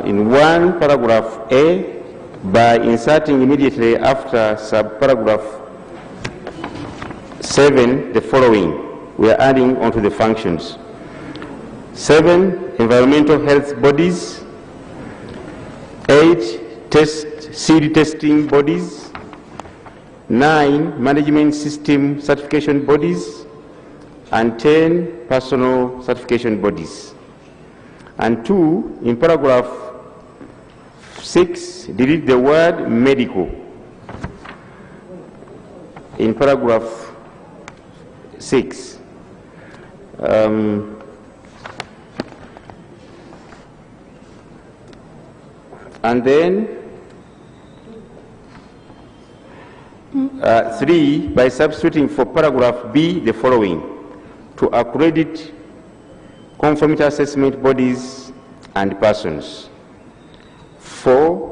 in 1 paragraph A, by inserting immediately after subparagraph 7 the following, we are adding onto the functions. 7, environmental health bodies. 8, seed testing bodies. 9, management system certification bodies. And 10, personal certification bodies. And 2, in paragraph 6, delete the word medical. In paragraph 6. And then 3, by substituting for paragraph B the following: to accredit conformity assessment bodies and persons. 4,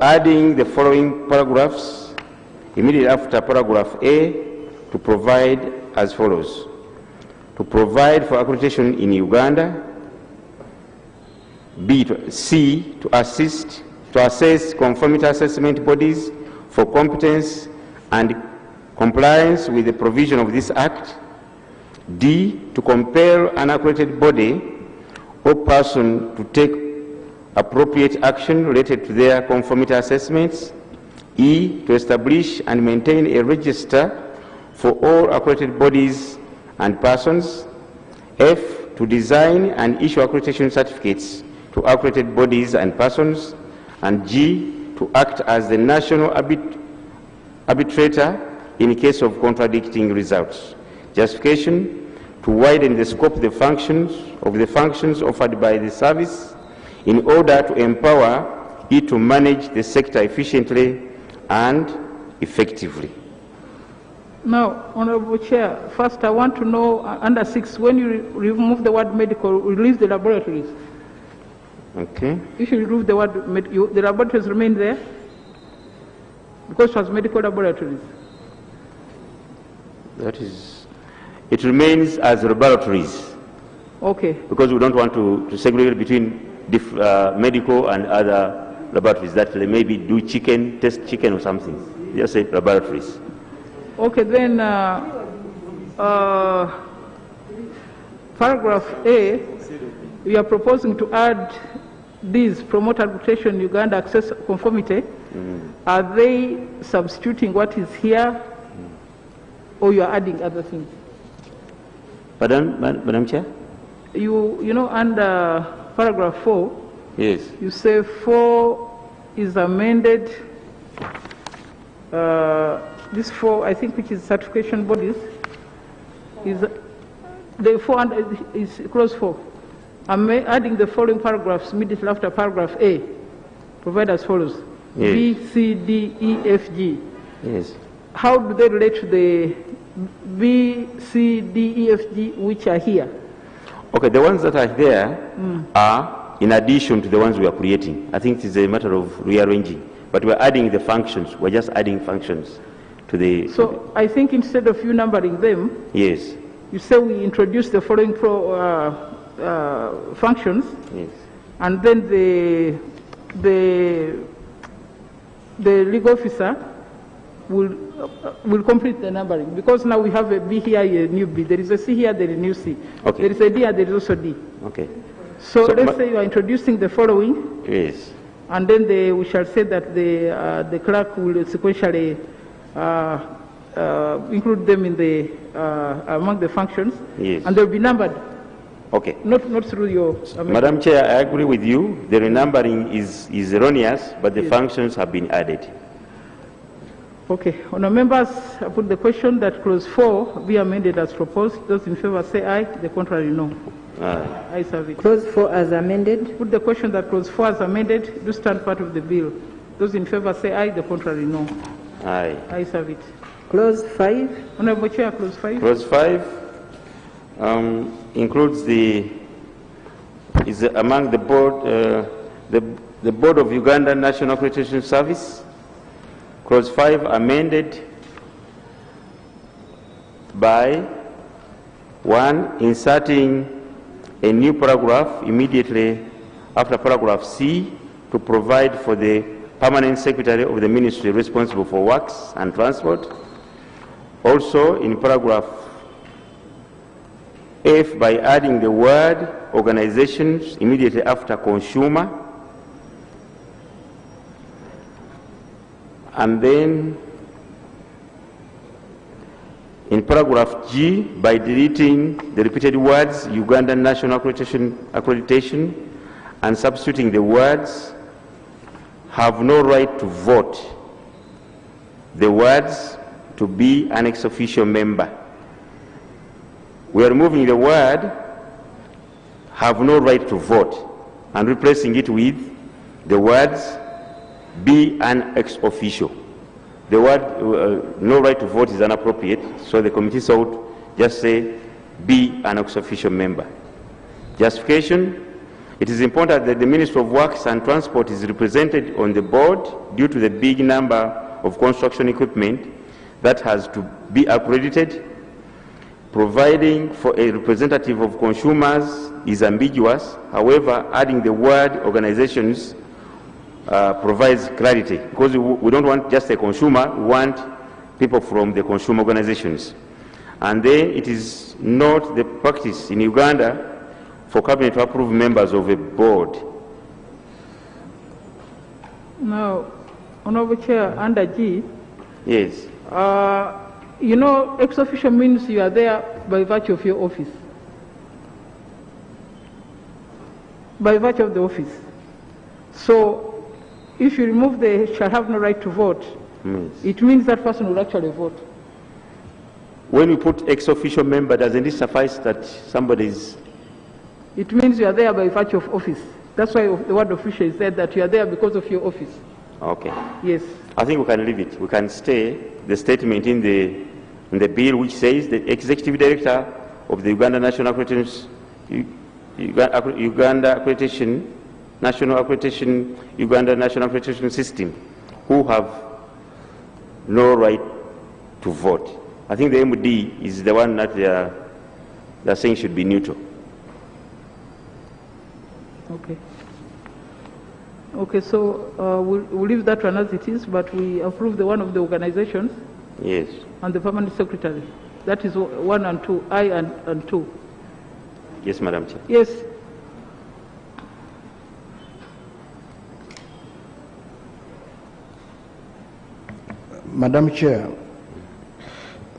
adding the following paragraphs immediately after paragraph A to provide as follows: to provide for accreditation in Uganda. B, C, to assess conformity assessment bodies for competence and compliance with the provision of this Act. D, to compel an accredited body or person to take appropriate action related to their conformity assessments. E, to establish and maintain a register for all accredited bodies and persons. F, to design and issue accreditation certificates to accredited bodies and persons. And G, to act as the national arbitrator in case of contradicting results. Justification: to widen the scope of the functions offered by the service in order to empower it to manage the sector efficiently and effectively. Now, Honourable Chair, first I want to know, under 6, when you remove the word medical, release the laboratories. Okay. If you remove the word the laboratories remain there? Because it was medical laboratories. That is, it remains as laboratories. Okay. Because we don't want to segregate between medical and other laboratories that they maybe do chicken, test chicken or something. Just say laboratories. Okay, then paragraph A, we are proposing to add these promote arbitration Uganda access conformity. Are they substituting what is here, or you are adding other things? Pardon, Madam Chair? You know, under paragraph 4, yes, you say 4 is amended. This 4, I think, which is certification bodies, is the 4 is clause 4. I'm adding the following paragraphs immediately after paragraph A. Provide as follows: yes. B, C, D, E, F, G. Yes. How do they relate to the B, C, D, E, F, G, which are here? Okay, the ones that are there are in addition to the ones we are creating. I think it is a matter of rearranging, but we're adding the functions. We're just adding functions to the... So I think instead of you numbering them, yes, you say we introduce the following functions, yes, and then the legal officer will complete the numbering, because now we have a B here, a new B. There is a C here, there is a new C. Okay. There is a D and there is also D. Okay. So let's say you are introducing the following. Yes. And then we shall say that the clerk will sequentially include them in the among the functions. Yes. And they'll be numbered. Okay. Not through your... Madam Chair, I agree with you. The renumbering is erroneous, but the functions have been added. Okay. Honourable members, I put the question that clause 4 be amended as proposed. Those in favour say aye. The contrary, no. Aye. Ayes have it. Clause 4 as amended. Put the question that clause 4 as amended do stand part of the bill. Those in favour say aye. The contrary, no. Aye. Ayes have it. Clause 5. Honourable Chair, clause 5. Clause 5 includes is among the board, the Board of Uganda National Accreditation Service. Clause 5 amended by 1, inserting a new paragraph immediately after paragraph C to provide for the permanent secretary of the ministry responsible for works and transport. Also in paragraph F, by adding the word organizations immediately after consumer. And then in paragraph G, by deleting the repeated words Uganda National Accreditation and substituting the words have no right to vote, the words to be an ex-officio member. We are removing the word have no right to vote and replacing it with the words be an ex-officio. The word no right to vote is inappropriate, so the committee sought just say be an ex-officio member. Justification: it is important that the Ministry of Works and Transport is represented on the board due to the big number of construction equipment that has to be accredited. Providing for a representative of consumers is ambiguous. However, adding the word organizations provides clarity, because we don't want just a consumer, we want people from the consumer organizations. And then it is not the practice in Uganda for cabinet to approve members of a board. Now, Honourable Chair, under G, yes, you know, ex-officio means you are there by virtue of your office. By virtue of the office. So, if you remove the shall have no right to vote, it means that person will actually vote. When we put ex-officio member, doesn't it suffice that somebody is... It means you are there by virtue of office. That's why the word official is said that you are there because of your office. Okay. Yes. I think we can leave it. We can stay the statement in the bill which says the executive director of the Uganda National Accreditation, Uganda Accreditation, National Accreditation, Uganda National Accreditation System, who have no right to vote. I think the MD is the one that they're saying should be neutral. Okay. Okay, so we'll leave that one as it is, but we approve the one of the organizations. Yes. And the permanent secretary. That is 1 and 2, I and 2. Yes, Madam Chair. Yes. Madam Chair,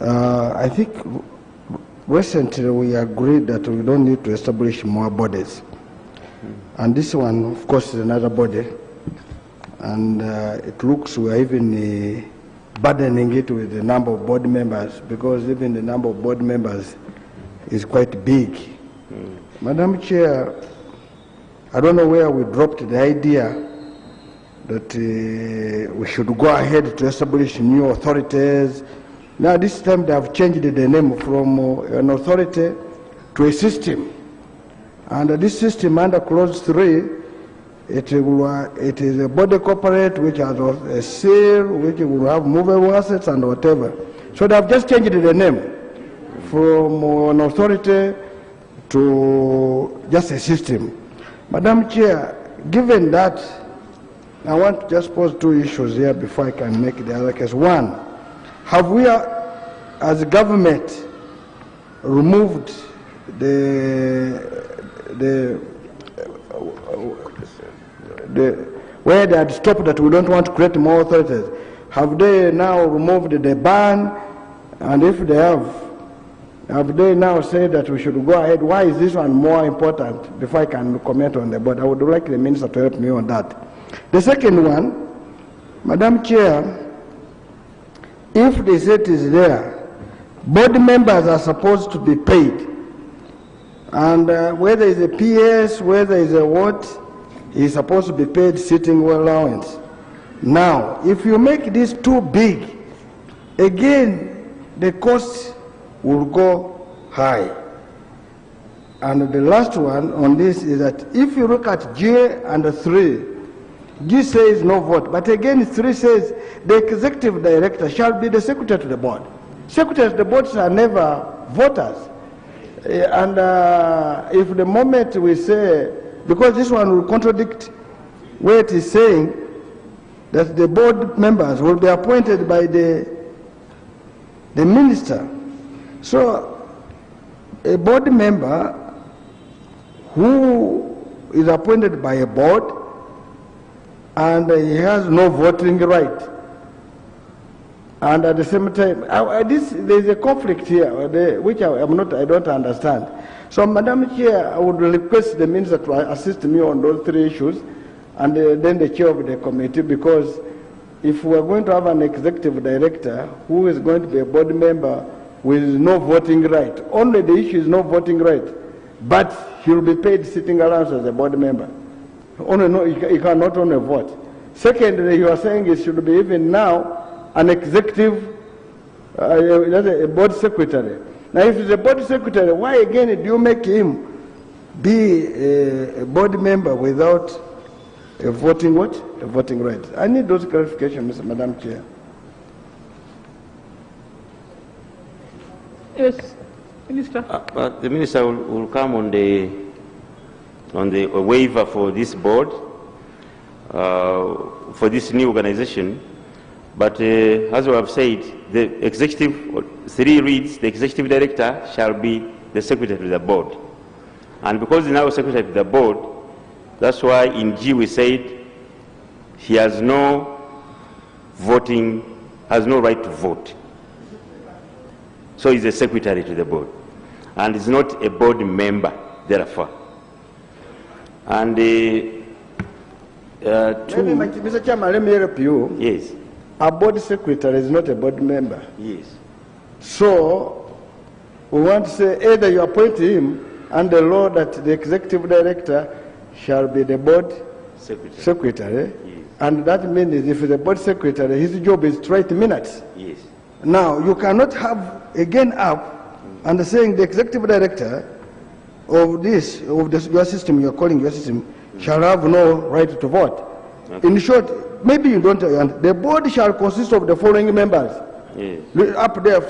I think recently we agreed that we don't need to establish more bodies. And this one, of course, is another body. And it looks we are even burdening it with the number of board members, because even the number of board members is quite big. Madam Chair, I don't know where we dropped the idea that we should go ahead to establish new authorities. Now this time they have changed the name from an authority to a system. And this system under clause 3, it is a body corporate which has a seal, which will have movable assets and whatever. So they have just changed the name from an authority to just a system. Madam Chair, given that, I want to just pose 2 issues here before I can make the other case. One, have we as a government removed where they had stopped that we don't want to create more authorities? Have they now removed the ban? And if they have they now said that we should go ahead? Why is this one more important? Before I can comment on the board, I would like the minister to help me on that. The second one, Madam Chair, if the seat is there, board members are supposed to be paid. And whether it's a PS, whether it's a what, is supposed to be paid sitting allowance. Now, if you make this too big, again, the cost will go high. And the last one on this is that if you look at J and 3, G says no vote, but again 3 says the executive director shall be the secretary to the board. Secretaries to the boards are never voters. And if the moment we say, because this one will contradict where it is saying that the board members will be appointed by the minister. So a board member who is appointed by a board and he has no voting right, and at the same time, there is a conflict here, which I don't understand. So, Madam Chair, I would request the minister to assist me on those 3 issues, and then the chair of the committee, because if we are going to have an executive director who is going to be a board member with no voting right, only the issue is no voting right, but he will be paid sitting allowance as a board member. He cannot only vote. Secondly, you are saying it should be even now an executive, a board secretary. Now, if he's a board secretary, why again do you make him be a board member without a voting what? A voting right. I need those clarifications, Madam Chair. Yes, Minister. The minister will come on the waiver for this board, for this new organization. But as we have said, the executive, 3 reads, the executive director shall be the secretary of the board. And because he's now secretary of the board, that's why in G we said he has no voting, has no right to vote. So he's a secretary to the board. And he's not a board member, therefore. And Mr. Chairman, let me help you. Yes. A board secretary is not a board member. Yes. So, we want to say either you appoint him under law that the executive director shall be the board secretary. Yes. And that means if the board secretary, his job is to write minutes. Yes. Now, you cannot have again up and saying the executive director of your system, you're calling your system, shall have no right to vote. Okay. In short, maybe you don't, the board shall consist of the following members. Yes. Up there,